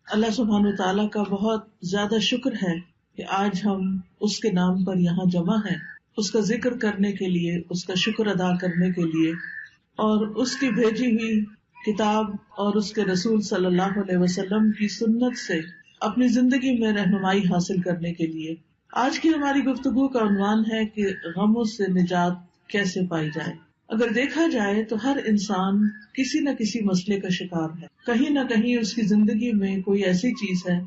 اللہ سبحانہ تعالیٰ کا بہت زیادہ شکر ہے کہ آج ہم اس کے نام پر یہاں جمع ہیں، اس کا ذکر کرنے کے لیے، اس کا شکر ادا کرنے کے لیے، اور اس کی بھیجی ہوئی کتاب اور اس کے رسول صلی اللہ علیہ وسلم کی سنت سے اپنی زندگی میں رہنمائی حاصل کرنے کے لیے۔ آج کی ہماری گفتگو کا عنوان ہے کہ غموں سے نجات کیسے پائی جائے۔ اگر دیکھا جائے تو ہر انسان کسی نہ کسی مسئلے کا شکار ہے، کہیں نہ کہیں اس کی زندگی میں کوئی ایسی چیز ہے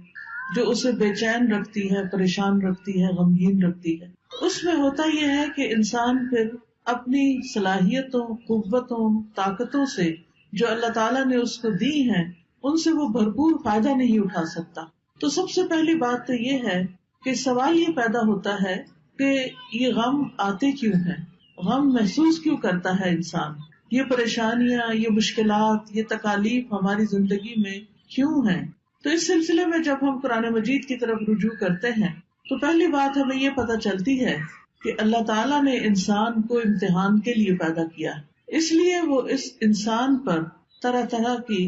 جو اسے بے چین رکھتی ہے، پریشان رکھتی ہے، غمگین رکھتی ہے۔ اس میں ہوتا یہ ہے کہ انسان پھر اپنی صلاحیتوں، قوتوں، طاقتوں سے جو اللہ تعالیٰ نے اس کو دی ہیں، ان سے وہ بھرپور فائدہ نہیں اٹھا سکتا۔ تو سب سے پہلی بات تو یہ ہے کہ سوال یہ پیدا ہوتا ہے کہ یہ غم آتے کیوں ہیں، غم محسوس کیوں کرتا ہے انسان، یہ پریشانیاں، یہ مشکلات، یہ تکالیف ہماری زندگی میں کیوں ہیں۔ تو اس سلسلے میں جب ہم قرآن مجید کی طرف رجوع کرتے ہیں تو پہلی بات ہمیں یہ پتہ چلتی ہے کہ اللہ تعالیٰ نے انسان کو امتحان کے لیے پیدا کیا، اس لیے وہ اس انسان پر طرح طرح کی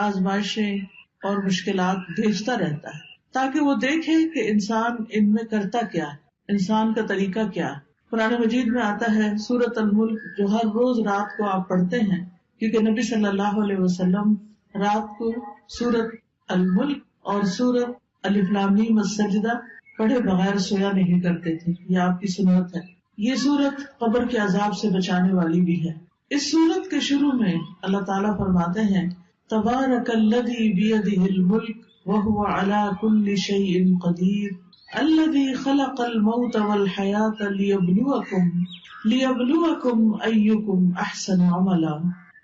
آزمائشیں اور مشکلات بھیجتا رہتا ہے تاکہ وہ دیکھے کہ انسان ان میں کرتا کیا ہے، انسان کا طریقہ کیا ہے۔ قرآن مجید میں آتا ہے سورۃ الملک، جو ہر روز رات کو آپ پڑھتے ہیں، کیونکہ نبی صلی اللہ علیہ وسلم رات کو سورۃ الملک اور سورۃ الف لام میم السجدہ پڑھے بغیر سویا نہیں کرتے تھے، یہ آپ کی سنت ہے۔ یہ سورت قبر کے عذاب سے بچانے والی بھی ہے۔ اس سورت کے شروع میں اللہ تعالیٰ فرماتے ہیں تبارک الذی بیدہ الملک وہو علی کل شیء قدیر الذی خلق الموت والحیاۃ لیبلوکم ایکم احسن عملا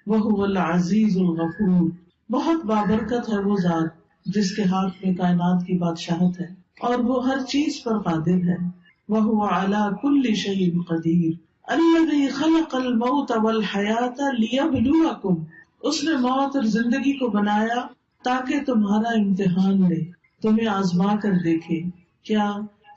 وہو العزیز الغفور۔ بہت بابرکت ہے وہ ذات جس کے ہاتھ میں کائنات کی بادشاہت ہے اور وہ ہر چیز پر قادر ہے۔ وہو علی کل شیء قدیر الذی خلق الموت والحیاۃ لیبلوکم، اس نے موت اور زندگی کو بنایا تاکہ تمہارا امتحان لے، تمہیں آزما کر دیکھے، کیا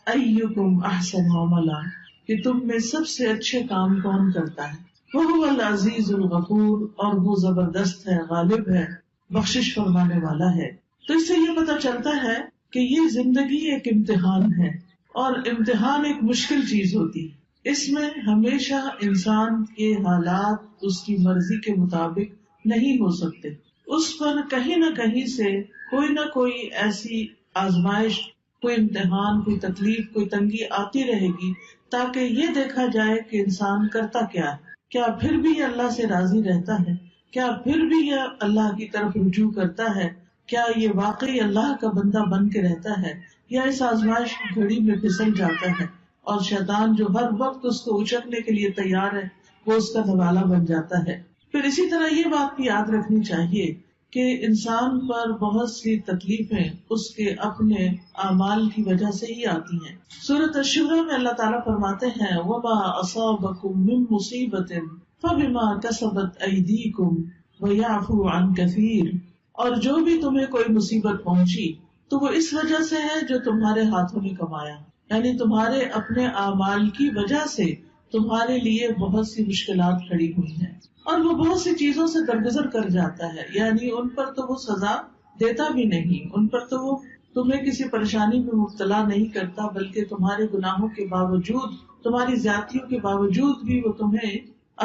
ایکم احسن عملا، کہ تم میں سب سے اچھے کام کون کرتا ہے۔ وہ العزیز الغفور، اور وہ زبردست ہے، غالب ہے، بخشش فرمانے والا ہے۔ تو اس سے یہ پتہ چلتا ہے کہ یہ زندگی ایک امتحان ہے، اور امتحان ایک مشکل چیز ہوتی ہے۔ اس میں ہمیشہ انسان کے حالات اس کی مرضی کے مطابق نہیں ہو سکتے، اس پر کہیں نہ کہیں سے کوئی نہ کوئی ایسی آزمائش، کوئی امتحان، کوئی تکلیف، کوئی تنگی آتی رہے گی تاکہ یہ دیکھا جائے کہ انسان کرتا کیا ہے، کیا پھر بھی یہ اللہ سے راضی رہتا ہے، کیا پھر بھی یہ اللہ کی طرف رجوع کرتا ہے، کیا یہ واقعی اللہ کا بندہ بن کے رہتا ہے، یا اس آزمائش کی گھڑی میں پھسل جاتا ہے اور شیطان جو ہر وقت اس کو اچکنے کے لیے تیار ہے وہ اس کا نوالا بن جاتا ہے۔ پھر اسی طرح یہ بات بھی یاد رکھنی چاہیے کہ انسان پر بہت سی تکلیفیں اس کے اپنے اعمال کی وجہ سے ہی آتی ہیں۔ سورۃ الشورى میں اللہ تعالیٰ فرماتے ہیں وَمَا أَصَابَكُم مِّن مُّصِيبَةٍ فَبِمَا كَسَبَتْ أَيْدِيكُمْ وَيَعْفُو عَن كَثِيرٍ، اور جو بھی تمہیں کوئی مصیبت پہنچی تو وہ اس وجہ سے ہے جو تمہارے ہاتھوں نے کمایا، یعنی تمہارے اپنے اعمال کی وجہ سے تمہارے لیے بہت سی مشکلات کھڑی ہوئی ہیں، اور وہ بہت سی چیزوں سے درگزر کر جاتا ہے، یعنی ان پر تو وہ سزا دیتا بھی نہیں، ان پر تو وہ تمہیں کسی پریشانی میں مبتلا نہیں کرتا، بلکہ تمہارے گناہوں کے باوجود، تمہاری زیادتیوں کے باوجود بھی وہ تمہیں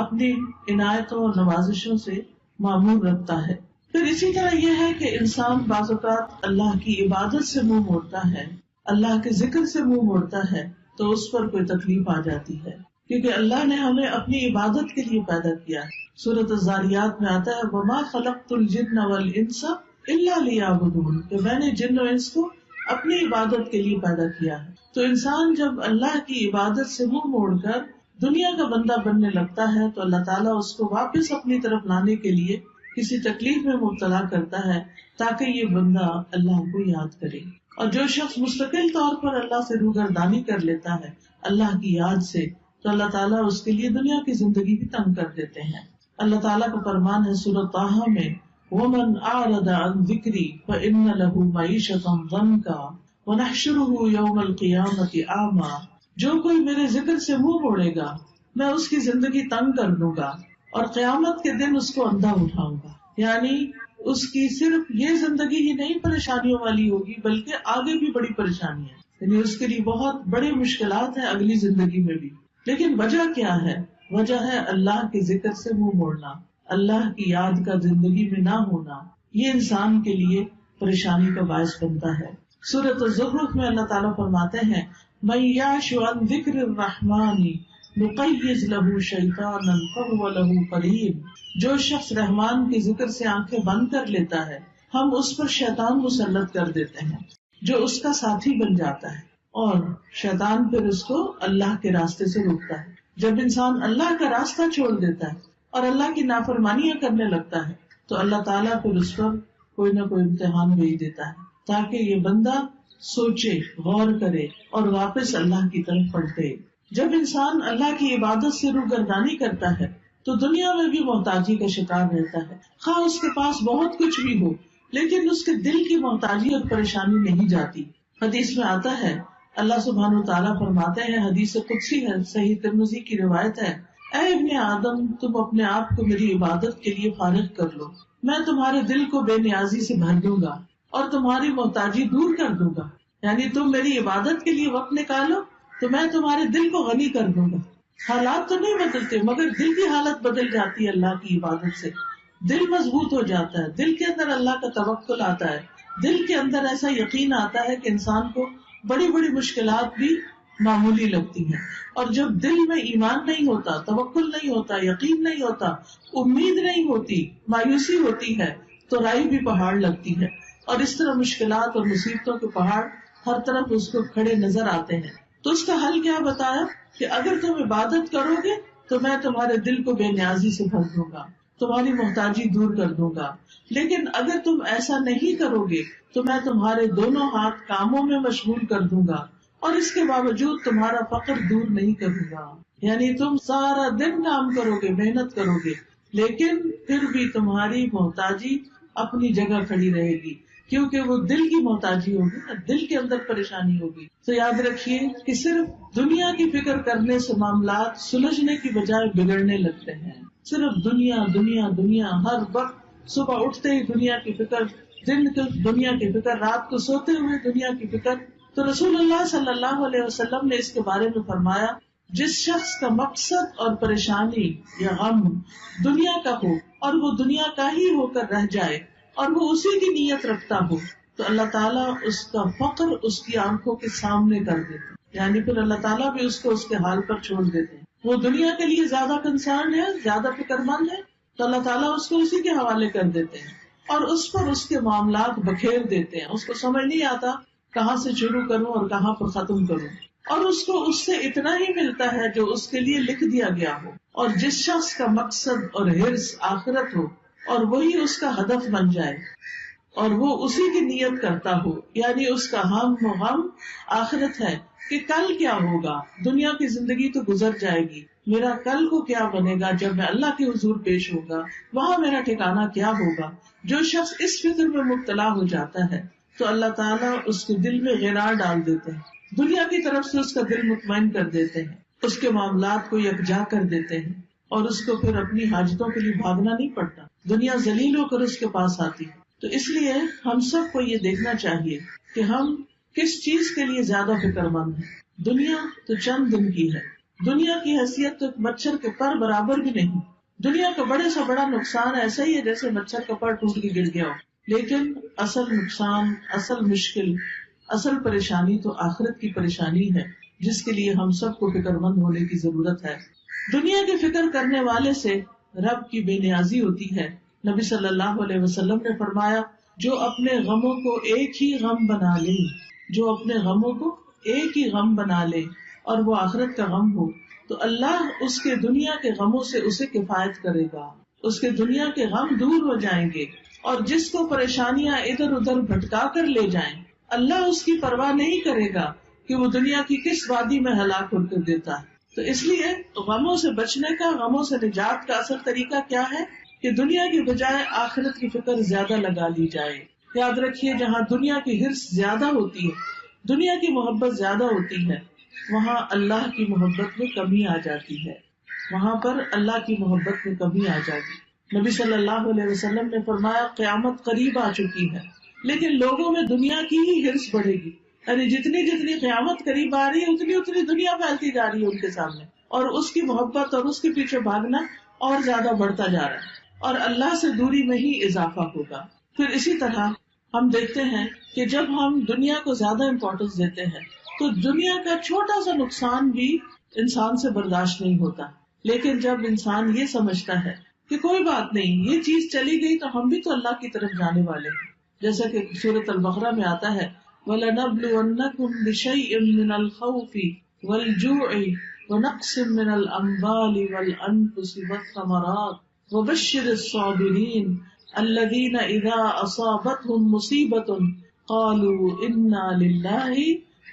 اپنی عنایتوں اور نوازشوں سے معمور رکھتا ہے۔ پھر اسی طرح یہ ہے کہ انسان بعض اوقات اللہ کی عبادت سے منہ موڑتا ہے، اللہ کے ذکر سے منہ موڑتا ہے تو اس پر کوئی تکلیف آ جاتی ہے، کیونکہ اللہ نے ہمیں اپنی عبادت کے لیے پیدا کیا ہے۔ سورۃ الذاریات میں آتا ہے وَمَا خَلَقْتُ الْجِنَّ وَالْإِنسَ إِلَّا لِيَعْبُدُونِ، کہ میں نے جن و انس کو اپنی عبادت کے لیے پیدا کیا ہے۔ تو انسان جب اللہ کی عبادت سے منہ موڑ کر دنیا کا بندہ بننے لگتا ہے تو اللہ تعالیٰ اس کو واپس اپنی طرف لانے کے لیے کسی تکلیف میں مبتلا کرتا ہے تاکہ یہ بندہ اللہ کو یاد کرے۔ اور جو شخص مستقل طور پر اللہ سے روگردانی کر لیتا ہے اللہ کی یاد سے، تو اللہ تعالیٰ اس کے لیے دنیا کی زندگی بھی تنگ کر دیتے ہیں۔ اللہ تعالیٰ کا فرمان ہے سورۃ طٰہٰ میں وَمَنْ أَعْرَضَ عَنْ ذِكْرِي فَإِنَّ لَهُ مَعِيشَةً ضَنْكًا وَنَحْشُرُهُ يَوْمَ الْقِيَامَةِ أَعْمَىٰ، جو کوئی میرے ذکر سے منہ موڑے گا میں اس کی زندگی تنگ کر دوں گا اور قیامت کے دن اس کو اندھا اٹھاؤں گا۔ یعنی اس کی صرف یہ زندگی ہی نہیں پریشانیوں والی ہوگی بلکہ آگے بھی بڑی پریشانی ہے، یعنی اس کے لیے بہت بڑی مشکلات ہیں اگلی زندگی میں بھی. لیکن وجہ کیا ہے؟ وجہ ہے اللہ کے ذکر سے منہ موڑنا، اللہ کی یاد کا زندگی میں نہ ہونا. یہ انسان کے لیے پریشانی کا باعث بنتا ہے. سورۃ الزخرف میں اللہ تعالیٰ فرماتے ہیں مَن یعش عن ذکر الرحمن نقیض لہ شیطانا فہو لہ قرین. جو شخص رحمان کے ذکر سے آنکھیں بند کر لیتا ہے ہم اس پر شیطان مسلط کر دیتے ہیں جو اس کا ساتھی بن جاتا ہے، اور شیطان پھر اس کو اللہ کے راستے سے روکتا ہے. جب انسان اللہ کا راستہ چھوڑ دیتا ہے اور اللہ کی نافرمانیاں کرنے لگتا ہے تو اللہ تعالیٰ پھر اس پر کوئی نہ کوئی امتحان بھیج دیتا ہے تاکہ یہ بندہ سوچے، غور کرے اور واپس اللہ کی طرف پلٹے. جب انسان اللہ کی عبادت سے روگردانی کرتا ہے تو دنیا میں بھی محتاجی کا شکار رہتا ہے، خواہ اس کے پاس بہت کچھ بھی ہو لیکن اس کے دل کی محتاجی اور پریشانی نہیں جاتی. حدیث میں آتا ہے اللہ سبحانہ وتعالیٰ فرماتے ہیں، حدیث قدسی ہے، صحیح ترمذی کی روایت ہے، اے ابن آدم تم اپنے آپ کو میری عبادت کے لیے فارغ کر لو، میں تمہارے دل کو بے نیازی سے بھر دوں گا اور تمہاری محتاجی دور کر دوں گا. یعنی تم میری عبادت کے لیے وقت نکالو تو میں تمہارے دل کو غنی کر دوں گا. حالات تو نہیں بدلتے مگر دل کی حالت بدل جاتی ہے اللہ کی عبادت سے. دل مضبوط ہو جاتا ہے، دل کے اندر اللہ کا توکل آتا ہے، دل کے اندر ایسا یقین آتا ہے کہ انسان کو بڑی بڑی مشکلات بھی معمولی لگتی ہیں. اور جب دل میں ایمان نہیں ہوتا، توکل نہیں ہوتا، یقین نہیں ہوتا، امید نہیں ہوتی، مایوسی ہوتی ہے تو رائی بھی پہاڑ لگتی ہے. اور اس طرح مشکلات اور مصیبتوں کے پہاڑ ہر طرف اس کو کھڑے نظر آتے ہیں. تو اس کا حل کیا بتایا کہ اگر تم عبادت کرو گے تو میں تمہارے دل کو بے نیازی سے بھر دوں گا، تمہاری محتاجی دور کر دوں گا. لیکن اگر تم ایسا نہیں کرو گے تو میں تمہارے دونوں ہاتھ کاموں میں مشغول کر دوں گا اور اس کے باوجود تمہارا فقر دور نہیں کروں گا. یعنی تم سارا دن کام کرو گے، محنت کرو گے، لیکن پھر بھی تمہاری محتاجی اپنی جگہ کھڑی رہے گی کیونکہ وہ دل کی محتاجی ہوگی نا، دل کے اندر پریشانی ہوگی. تو یاد رکھیے کہ صرف دنیا کی فکر کرنے سے معاملات سلجھنے کی بجائے بگڑنے لگتے ہیں. صرف دنیا دنیا دنیا، ہر وقت صبح اٹھتے ہی دنیا کی فکر، دن کو دنیا کی فکر، رات کو سوتے ہوئے دنیا کی فکر. تو رسول اللہ صلی اللہ علیہ وسلم نے اس کے بارے میں فرمایا جس شخص کا مقصد اور پریشانی یا غم دنیا کا ہو اور وہ دنیا کا ہی ہو کر رہ جائے اور وہ اسی کی نیت رکھتا ہو تو اللہ تعالیٰ اس کا فقر اس کی آنکھوں کے سامنے کر دیتے، یعنی پھر اللہ تعالیٰ بھی اس کو اس کے حال پر چھوڑ دیتے ہیں. وہ دنیا کے لیے زیادہ کنسرن ہے، زیادہ فکر مند ہے تو اللہ تعالیٰ اس کو اسی کے حوالے کر دیتے ہیں اور اس پر اس کے معاملات بکھیر دیتے ہیں. اس کو سمجھ نہیں آتا کہاں سے شروع کروں اور کہاں پر ختم کروں، اور اس کو اس سے اتنا ہی ملتا ہے جو اس کے لیے لکھ دیا گیا ہو. اور جس شخص کا مقصد اور حرص آخرت ہو اور وہی اس کا ہدف بن جائے اور وہ اسی کی نیت کرتا ہو، یعنی اس کا ہم و غم آخرت ہے کہ کل کیا ہوگا. دنیا کی زندگی تو گزر جائے گی، میرا کل کو کیا بنے گا جب میں اللہ کے حضور پیش ہوگا، وہاں میرا ٹھکانہ کیا ہوگا. جو شخص اس فکر میں مبتلا ہو جاتا ہے تو اللہ تعالیٰ اس کے دل میں غرار ڈال دیتے ہیں، دنیا کی طرف سے اس کا دل مطمئن کر دیتے ہیں، اس کے معاملات کو یکجا کر دیتے ہیں اور اس کو پھر اپنی حاجتوں کے لیے بھاگنا نہیں پڑتا، دنیا ذلیل ہو کر اس کے پاس آتی ہے. تو اس لیے ہم سب کو یہ دیکھنا چاہیے کہ ہم کس چیز کے لیے زیادہ فکر مند ہیں. دنیا تو چند دن کی ہے، دنیا کی حیثیت تو ایک مچھر کے پر برابر بھی نہیں. دنیا کا بڑے سے بڑا نقصان ایسا ہی ہے جیسے مچھر کا پر ٹوٹ کے گر گیا ہو، لیکن اصل نقصان، اصل مشکل، اصل پریشانی تو آخرت کی پریشانی ہے جس کے لیے ہم سب کو فکر مند ہونے کی ضرورت ہے. دنیا کی فکر کرنے والے سے رب کی بے نیازی ہوتی ہے. نبی صلی اللہ علیہ وسلم نے فرمایا جو اپنے غموں کو ایک ہی غم بنا لے، جو اپنے غموں کو ایک ہی غم بنا لے اور وہ آخرت کا غم ہو تو اللہ اس کے دنیا کے غموں سے اسے کفایت کرے گا، اس کے دنیا کے غم دور ہو جائیں گے. اور جس کو پریشانیاں ادھر ادھر بھٹکا کر لے جائیں اللہ اس کی پرواہ نہیں کرے گا کہ وہ دنیا کی کس وادی میں ہلاک ہو کر دیتا ہے. تو اس لیے غموں سے بچنے کا، غموں سے نجات کا اصل طریقہ کیا ہے کہ دنیا کی بجائے آخرت کی فکر زیادہ لگا لی جائے. یاد رکھیے جہاں دنیا کی حرص زیادہ ہوتی ہے، دنیا کی محبت زیادہ ہوتی ہے، وہاں اللہ کی محبت میں کمی آ جاتی ہے، وہاں پر اللہ کی محبت میں کمی آ جاتی. نبی صلی اللہ علیہ وسلم نے فرمایا قیامت قریب آ چکی ہے، لیکن لوگوں میں دنیا کی ہی ہرس بڑھے گی، یعنی جتنی جتنی قیامت قریب آ رہی ہے اتنی اتنی دنیا پھیلتی جا رہی ہے ان کے سامنے، اور اس کی محبت اور اس کے پیچھے بھاگنا اور زیادہ بڑھتا جا رہا ہے، اور اللہ سے دوری میں ہی اضافہ ہوگا۔ پھر اسی طرح ہم دیکھتے ہیں کہ جب ہم دنیا کو زیادہ امپورٹنس دیتے ہیں تو دنیا کا چھوٹا سا نقصان بھی انسان سے برداشت نہیں ہوتا، لیکن جب انسان یہ سمجھتا ہے کہ کوئی بات نہیں، یہ چیز چلی گئی تو ہم بھی تو اللہ کی طرف جانے والے ہیں، جیسا کہ سورۃ البقرہ میں آتا ہے وَلَنَبْلُوَنَّكُمْ بِشَيْءٍ مِّنَ الْخَوْفِ وَالْجُوعِ وَنَقْصٍ مِّنَ الْأَمْوَالِ وَالْأَنفُسِ وَالثَّمَرَاتِ وَبَشِّرِ الصَّابِرِينَ الذين إذا أصابتهم مصيبة قالوا إنا لله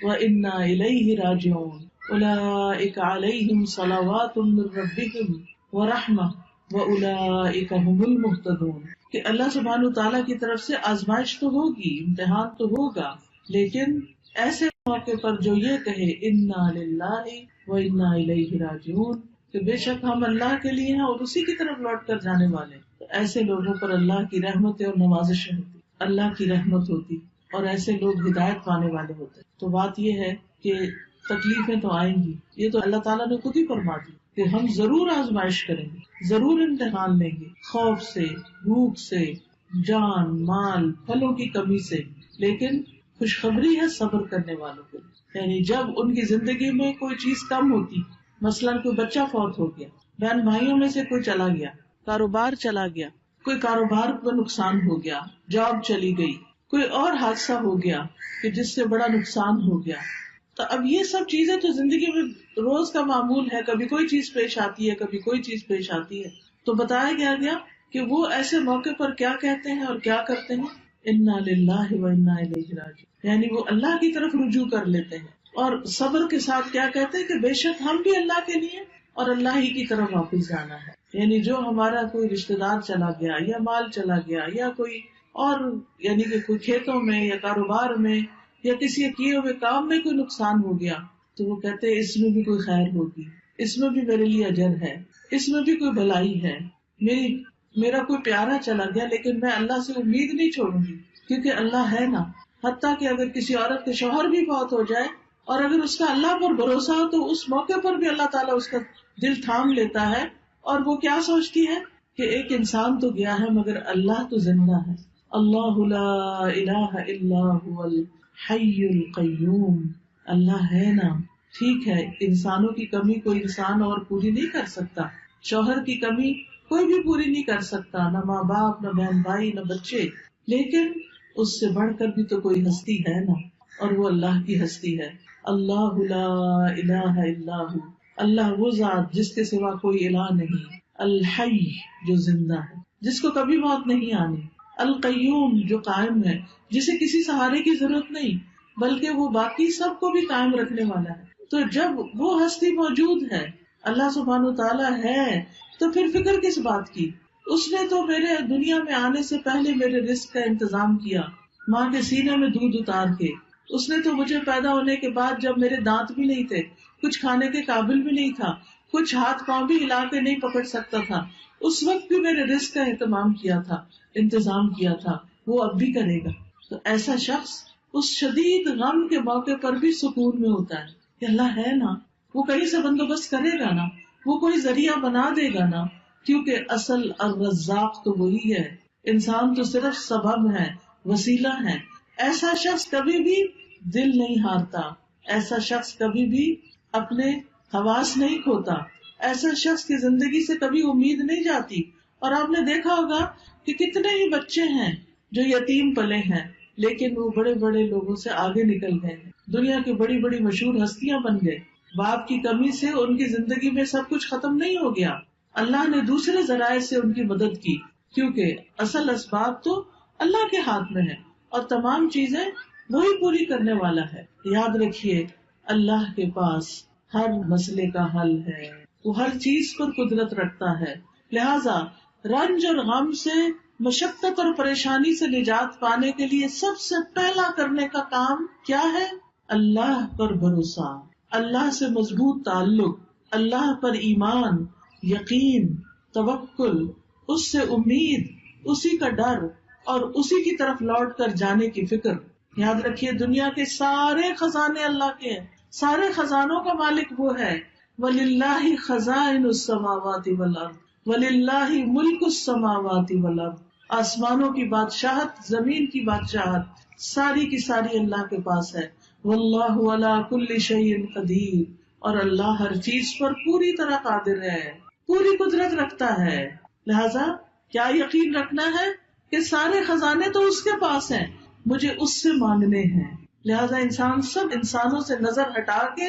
وإنا إليه راجعون أولئك عليهم صلوات من ربهم ورحمة وأولئك هم المهتدون۔ کہ اللہ سبحانہ تعالیٰ کی طرف سے آزمائش تو ہوگی، امتحان تو ہوگا، لیکن ایسے موقع پر جو یہ کہے انا للہ وإنا إليه راجعون، کہ بے شک ہم اللہ کے لیے ہیں اور اسی کی طرف لوٹ کر جانے والے ہیں، تو ایسے لوگوں پر اللہ کی رحمت اور نوازشیں ہوتی، اللہ کی رحمت ہوتی، اور ایسے لوگ ہدایت پانے والے ہوتے۔ تو بات یہ ہے کہ تکلیفیں تو آئیں گی، یہ تو اللہ تعالیٰ نے خود ہی فرما دی کہ ہم ضرور آزمائش کریں گے، ضرور امتحان لیں گے، خوف سے، بھوک سے، جان مال پھلوں کی کمی سے، لیکن خوشخبری ہے صبر کرنے والوں کے لیے، یعنی جب ان کی زندگی میں کوئی چیز کم ہوتی، مثلاً کوئی بچہ فوت ہو گیا، بہن بھائیوں میں سے کوئی چلا گیا، کاروبار چلا گیا، کوئی کاروبار کو نقصان ہو گیا، جاب چلی گئی، کوئی اور حادثہ ہو گیا کہ جس سے بڑا نقصان ہو گیا، تو اب یہ سب چیزیں تو زندگی میں روز کا معمول ہے، کبھی کوئی چیز پیش آتی ہے، کبھی کوئی چیز پیش آتی ہے۔ تو بتایا گیا کہ وہ ایسے موقع پر کیا کہتے ہیں اور کیا کرتے ہیں، انا للہ و انا الیہ راجعون، یعنی وہ اللہ کی طرف رجوع کر لیتے ہیں، اور صبر کے ساتھ کیا کہتے ہیں کہ بے شک ہم بھی اللہ کے لیے اور اللہ ہی کی طرف واپس جانا ہے۔ یعنی جو ہمارا کوئی رشتہ دار چلا گیا یا مال چلا گیا یا کوئی اور یعنی کہ کوئی کھیتوں میں یا کاروبار میں یا کسی کیے ہوئے کام میں کوئی نقصان ہو گیا، تو وہ کہتے ہیں اس میں بھی کوئی خیر ہوگی، اس میں بھی میرے لیے اجر ہے، اس میں بھی کوئی بھلائی ہے، میرا کوئی پیارا چلا گیا لیکن میں اللہ سے امید نہیں چھوڑوں گی، کیونکہ اللہ ہے نا۔ حتیٰ کہ اگر کسی عورت کے شوہر بھی فوت ہو جائے اور اگر اس کا اللہ پر بھروسہ ہو تو اس موقع پر بھی اللہ تعالیٰ اس کا دل تھام لیتا ہے، اور وہ کیا سوچتی ہے کہ ایک انسان تو گیا ہے مگر اللہ تو زندہ ہے، اللہ لا الہ الا هو الحی القیوم، اللہ ہے نا۔ ٹھیک ہے، انسانوں کی کمی کوئی انسان اور پوری نہیں کر سکتا، شوہر کی کمی کوئی بھی پوری نہیں کر سکتا، نہ ماں باپ، نہ بہن بھائی، نہ بچے، لیکن اس سے بڑھ کر بھی تو کوئی ہستی ہے نا، اور وہ اللہ کی ہستی ہے۔ اللہ لا الہ الا ہو، اللہ وہ ذات جس کے سوا کوئی الہ نہیں، الحی جو زندہ ہے، جس کو کبھی موت نہیں آنی، القیوم جو قائم ہے، جسے کسی سہارے کی ضرورت نہیں بلکہ وہ باقی سب کو بھی قائم رکھنے والا ہے۔ تو جب وہ ہستی موجود ہے، اللہ سبحانہ وتعالیٰ ہے، تو پھر فکر کس بات کی؟ اس نے تو میرے دنیا میں آنے سے پہلے میرے رزق کا انتظام کیا، ماں کے سینے میں دودھ اتار کے، اس نے تو مجھے پیدا ہونے کے بعد جب میرے دانت بھی نہیں تھے، کچھ کھانے کے قابل بھی نہیں تھا، کچھ ہاتھ پاؤں بھی ہلا کے نہیں پکڑ سکتا تھا، اس وقت بھی میرے رزق کا اہتمام کیا تھا، انتظام کیا تھا، وہ اب بھی کرے گا۔ تو ایسا شخص اس شدید غم کے موقع پر بھی سکون میں ہوتا ہے کہ اللہ ہے نا، وہ کہیں سے بندوبست کرے گا نا، وہ کوئی ذریعہ بنا دے گا نا، کیونکہ اصل الرزاق تو وہی ہے، انسان تو صرف سبب ہے، وسیلہ ہے۔ ایسا شخص کبھی بھی دل نہیں ہارتا، ایسا شخص کبھی بھی اپنے حواس نہیں کھوتا، ایسا شخص کی زندگی سے کبھی امید نہیں جاتی۔ اور آپ نے دیکھا ہوگا کہ کتنے ہی بچے ہیں جو یتیم پلے ہیں لیکن وہ بڑے بڑے لوگوں سے آگے نکل گئے، دنیا کی بڑی بڑی مشہور ہستیاں بن گئے۔ باپ کی کمی سے ان کی زندگی میں سب کچھ ختم نہیں ہو گیا، اللہ نے دوسرے ذرائع سے ان کی مدد کی، کیونکہ اصل اسباب تو اللہ کے ہاتھ میں ہے اور تمام چیزیں وہی پوری کرنے والا ہے۔ یاد رکھیے، اللہ کے پاس ہر مسئلے کا حل ہے، وہ ہر چیز پر قدرت رکھتا ہے۔ لہذا رنج اور غم سے، مشقت اور پریشانی سے نجات پانے کے لیے سب سے پہلا کرنے کا کام کیا ہے؟ اللہ پر بھروسہ، اللہ سے مضبوط تعلق، اللہ پر ایمان، یقین، توکل، اس سے امید، اسی کا ڈر اور اسی کی طرف لوٹ کر جانے کی فکر. یاد رکھیے دنیا کے سارے خزانے اللہ کے ہیں، سارے خزانوں کا مالک وہ ہے. وَلِلَّهِ خَزَائِنُ السَّمَاوَاتِ وَالْأَرْضِ وَلِلَّهِ مُلْكُ السَّمَاوَاتِ وَالْأَرْضِ. آسمانوں کی بادشاہت، زمین کی بادشاہت ساری کی ساری اللہ کے پاس ہے. وَاللَّهُ عَلَى كُلِّ شَيْءٍ قَدِيرٌ. اور اللہ ہر چیز پر پوری طرح قادر ہے، پوری قدرت رکھتا ہے. لہذا کیا یقین رکھنا ہے کہ سارے خزانے تو اس کے پاس ہیں، مجھے اس سے مانگنے ہیں. لہذا انسان سب انسانوں سے نظر ہٹا کے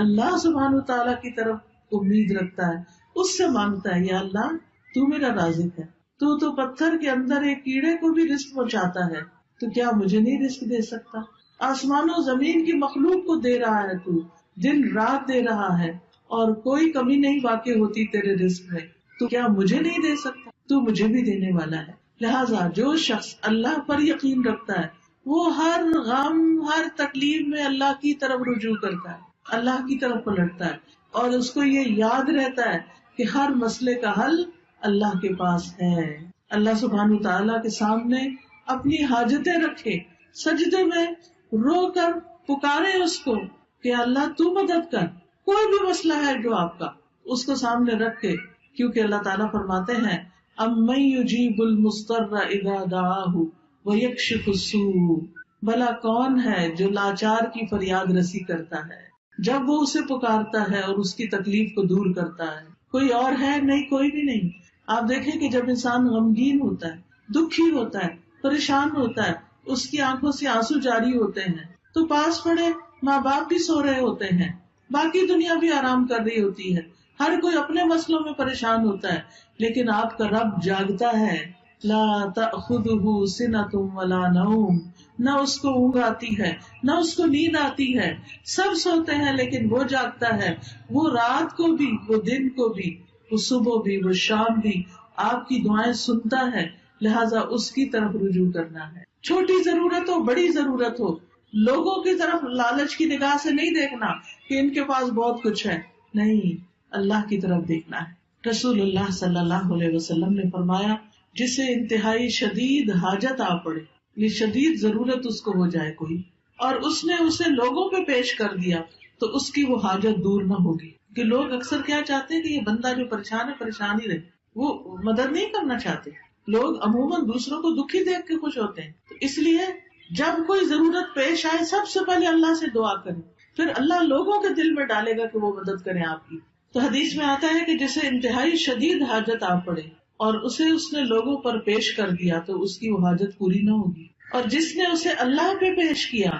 اللہ سبحانہ تعالیٰ کی طرف امید رکھتا ہے، اس سے مانگتا ہے یا اللہ تو میرا رازق ہے، تو پتھر کے اندر ایک کیڑے کو بھی رزق پہنچاتا ہے، تو کیا مجھے نہیں رزق دے سکتا؟ آسمان و زمین کی مخلوق کو دے رہا ہے، تو دن رات دے رہا ہے اور کوئی کمی نہیں واقع ہوتی تیرے رزق میں، تو کیا مجھے نہیں دے سکتا؟ تو مجھے بھی دینے والا ہے. لہٰذا جو شخص اللہ پر یقین رکھتا ہے وہ ہر غم، ہر تکلیف میں اللہ کی طرف رجوع کرتا ہے، اللہ کی طرف پلٹتا ہے، اور اس کو یہ یاد رہتا ہے کہ ہر مسئلے کا حل اللہ کے پاس ہے. اللہ سبحانہ تعالیٰ کے سامنے اپنی حاجتیں رکھے، سجدے میں رو کر پکارے اس کو کہ اللہ تو مدد کر. کوئی بھی مسئلہ ہے جو آپ کا، اس کو سامنے رکھ کے، کیونکہ اللہ تعالیٰ فرماتے ہیں اَمَّن يُجِيبُ الْمُضْطَرَّ إِذَا دَعَاهُ وَيَكْشِفُ السُّوءَ. بھلا کون ہے جو لاچار کی فریاد رسی کرتا ہے جب وہ اسے پکارتا ہے اور اس کی تکلیف کو دور کرتا ہے؟ کوئی اور ہے؟ نہیں، کوئی بھی نہیں. آپ دیکھیں کہ جب انسان غمگین ہوتا ہے، دکھی ہوتا ہے، پریشان ہوتا ہے، اس کی آنکھوں سے آنسو جاری ہوتے ہیں، تو پاس پڑے ماں باپ بھی سو رہے ہوتے ہیں، باقی دنیا بھی آرام کر رہی ہوتی ہے، ہر کوئی اپنے مسئلوں میں پریشان ہوتا ہے، لیکن آپ کا رب جاگتا ہے. لا تأخذہ سنۃ ولا نوم. نہ اس کو اونگ آتی ہے نہ اس کو نیند آتی ہے. سب سوتے ہیں لیکن وہ جاگتا ہے. وہ رات کو بھی، وہ دن کو بھی، وہ صبح بھی، وہ شام بھی آپ کی دعائیں سنتا ہے. لہٰذا اس کی طرف رجوع کرنا ہے. چھوٹی ضرورت ہو، بڑی ضرورت ہو، لوگوں کی طرف لالچ کی نگاہ سے نہیں دیکھنا کہ ان کے پاس بہت کچھ ہے، نہیں، اللہ کی طرف دیکھنا ہے. رسول اللہ صلی اللہ علیہ وسلم نے فرمایا جسے انتہائی شدید حاجت آ پڑے، یہ شدید ضرورت اس کو ہو جائے کوئی، اور اس نے اسے لوگوں پہ پیش کر دیا تو اس کی وہ حاجت دور نہ ہوگی. کہ لوگ اکثر کیا چاہتے ہیں کہ یہ بندہ جو پریشان ہے پریشان ہی رہے، وہ مدد نہیں کرنا چاہتے. لوگ عموماً دوسروں کو دکھی دیکھ کے خوش ہوتے ہیں. تو اس لیے جب کوئی ضرورت پیش آئے سب سے پہلے اللہ سے دعا کریں، پھر اللہ لوگوں کے دل میں ڈالے گا کہ وہ مدد کریں آپ کی. تو حدیث میں آتا ہے کہ جسے انتہائی شدید حاجت آ پڑے اور اسے اس نے لوگوں پر پیش کر دیا تو اس کی وہ حاجت پوری نہ ہوگی، اور جس نے اسے اللہ پہ پیش کیا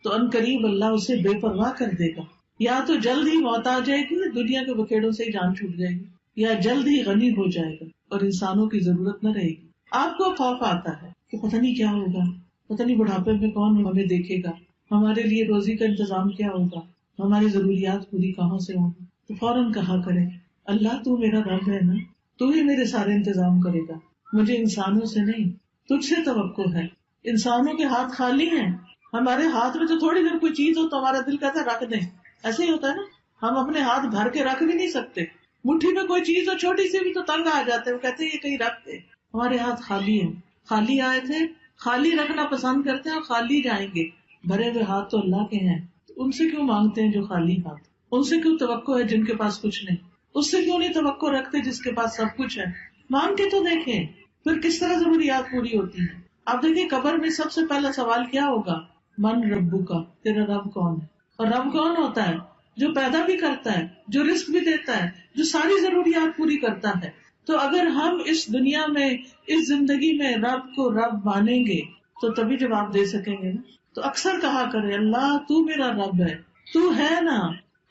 تو عنقریب اللہ اسے بے پرواہ کر دے گا. یا تو جلد ہی موت آ جائے گی، دنیا کے بکھیڑوں سے ہی جان چھوٹ جائے گی، یا جلد ہی غنی ہو جائے گا اور انسانوں کی ضرورت نہ رہے گی. آپ کو خوف آتا ہے کہ پتہ نہیں کیا ہوگا، پتہ نہیں بڑھاپے میں کون ہمیں دیکھے گا، ہمارے لیے روزی کا انتظام کیا ہوگا، ہماری ضروریات پوری کہاں سے ہوں گی. تو فوراً کہا کرے اللہ تو میرا رب ہے نا، تو ہی میرے سارے انتظام کرے گا، مجھے انسانوں سے نہیں تجھ سے توقع ہے. انسانوں کے ہاتھ خالی ہیں، ہمارے ہاتھ میں تو تھوڑی دیر کوئی چیز ہو تو ہمارا دل کہتا ہے رکھ دیں، ایسے ہی ہوتا ہے نا، ہم اپنے ہاتھ بھر کے رکھ بھی نہیں سکتے. مٹھی میں کوئی چیز ہو چھوٹی سی بھی تو تنگ آ جاتے ہیں، وہ کہتے ہیں یہ کہیں رکھ دے. ہمارے ہاتھ خالی ہیں، خالی آئے تھے، خالی رکھنا پسند کرتے ہیں اور خالی جائیں گے. بھرے ہوئے ہاتھ تو اللہ کے ہیں، ان سے کیوں مانگتے ہیں جو خالی ہاتھ؟ ان سے کیوں توقع ہے جن کے پاس کچھ نہیں؟ اس سے کیوں نہیں توقع رکھتے جس کے پاس سب کچھ ہے؟ مانگ کے تو دیکھیں پھر کس طرح ضروریات پوری ہوتی ہیں. آپ دیکھیں قبر میں سب سے پہلا سوال کیا ہوگا؟ من ربو کا، تیرا رب کون ہے؟ اور رب کون ہوتا ہے؟ جو پیدا بھی کرتا ہے، جو رزق بھی دیتا ہے، جو ساری ضروریات پوری کرتا ہے. تو اگر ہم اس دنیا میں، اس زندگی میں رب کو رب مانیں گے تو تبھی جواب دے سکیں گے نا. تو اکثر کہا کرے اللہ تو میرا رب ہے، تو ہے نا،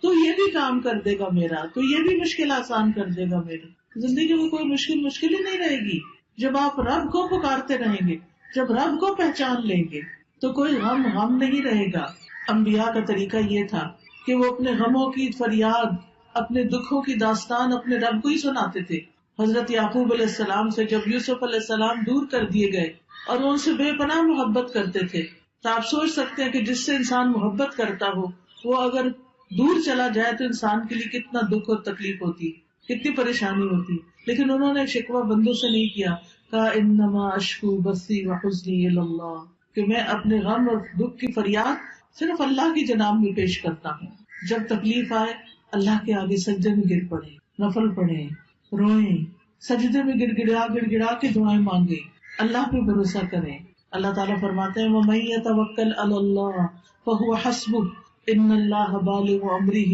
تو یہ بھی کام کر دے گا میرا، تو یہ بھی مشکل آسان کر دے گا میری. زندگی میں کوئی مشکل ہی نہیں رہے گی جب آپ رب کو پکارتے رہیں گے، جب رب کو پہچان لیں گے تو کوئی غم نہیں رہے گا. انبیاء کا طریقہ یہ تھا کہ وہ اپنے غموں کی فریاد، اپنے دکھوں کی داستان اپنے رب کو ہی سناتے تھے. حضرت یعقوب علیہ السلام سے جب یوسف علیہ السلام دور کر دیے گئے اور وہ ان سے بے پناہ محبت کرتے تھے، تو آپ سوچ سکتے ہیں کہ جس سے انسان محبت کرتا ہو وہ اگر دور چلا جائے تو انسان کے لیے کتنا دکھ اور تکلیف ہوتی ہے، کتنی پریشانی ہوتی ہے، لیکن انہوں نے شکوہ بندوں سے نہیں کیا، کہا انما اشکو بثی وحزنی الی اللہ، کہ میں اپنے غم اور دکھ کی فریاد صرف اللہ کی جناب میں پیش کرتا ہوں. جب تکلیف آئے اللہ کے آگے سجدے میں گر پڑے، نفل پڑھے، روئیں، سجدے میں گڑ گڑا کے دعائیں مانگے، اللہ پہ بھروسہ کریں. اللہ تعالیٰ فرماتے ہیں وَمَن يَتَوَكَّلْ عَلَى اللَّهِ فَهُوَ حَسْبُهُ إِنَّ اللَّهَ بَالِغُ أَمْرِهِ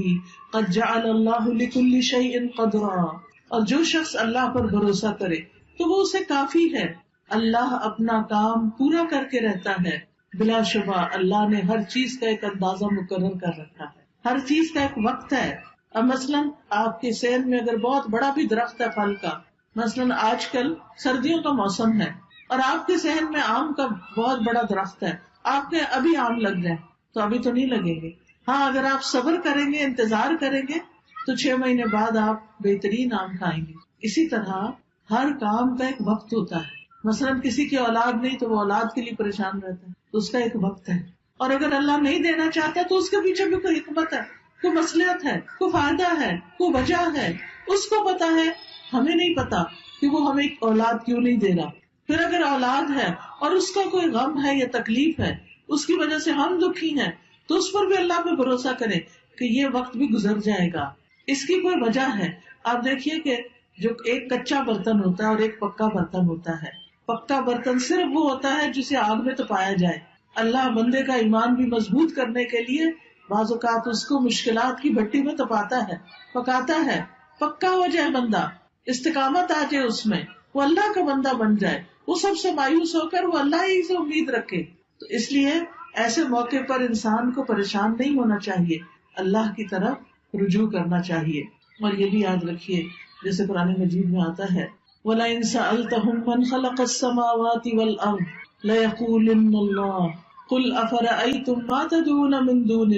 قَدْ جَعَلَ اللَّهُ لِكُلِّ شَيْءٍ قَدْرًا. اور جو شخص اللہ پر بھروسہ کرے تو وہ اسے کافی ہے، اللہ اپنا کام پورا کر کے رہتا ہے. بلا شبہ اللہ نے ہر چیز کا ایک اندازہ مقرر کر رکھا ہے، ہر چیز کا ایک وقت ہے. اب مثلاً آپ کے صحن میں اگر بہت بڑا بھی درخت ہے پھل کا، مثلاً آج کل سردیوں کا موسم ہے اور آپ کے صحن میں آم کا بہت بڑا درخت ہے، آپ کے ابھی آم لگ جائیں تو ابھی تو نہیں لگیں گے. ہاں اگر آپ صبر کریں گے، انتظار کریں گے تو 6 مہینے بعد آپ بہترین آم کھائیں گے. اسی طرح ہر کام کا ایک وقت ہوتا ہے. مثلاً کسی کی اولاد نہیں تو وہ اولاد کے لیے پریشان رہتا ہے، تو اس کا ایک وقت ہے. اور اگر اللہ نہیں دینا چاہتا تو اس کے پیچھے بھی کوئی حکمت ہے، کوئی مصلحت ہے، کوئی فائدہ ہے، کوئی وجہ ہے، اس کو پتا ہے، ہمیں نہیں پتا کہ وہ ہمیں اولاد کیوں نہیں دے رہا. پھر اگر اولاد ہے اور اس کا کوئی غم ہے یا تکلیف ہے، اس کی وجہ سے ہم دکھی ہیں، تو اس پر بھی اللہ پہ بھروسہ کریں کہ یہ وقت بھی گزر جائے گا، اس کی کوئی وجہ ہے. آپ دیکھیے کہ جو ایک کچا برتن ہوتا ہے اور ایک پکا برتن ہوتا ہے، پکا برتن صرف وہ ہوتا ہے جسے آگ میں تپایا جائے. اللہ بندے کا ایمان بھی مضبوط کرنے کے لیے بعض اوقات اس کو مشکلات کی بھٹی میں تپاتا ہے، پکاتا ہے، پکا ہو جائے بندہ، استقامت آ جائے اس میں، وہ اللہ کا بندہ بن جائے، وہ سب سے مایوس ہو کر وہ اللہ ہی سے امید رکھے. تو اس لیے ایسے موقع پر انسان کو پریشان نہیں ہونا چاہیے، اللہ کی طرف رجوع کرنا چاہیے. اور یہ بھی یاد رکھیے جیسے قرآن مجید میں آتا ہے وَلَئِن سَأَلْتَهُم مَّنْ خَلَقَ السَّمَاوَاتِ وَالْأَرْضَ لَيَقُولُنَّ اللَّهُ قُلْ أَفَرَأَيْتُم مَّا تَدْعُونَ مِن دُونِ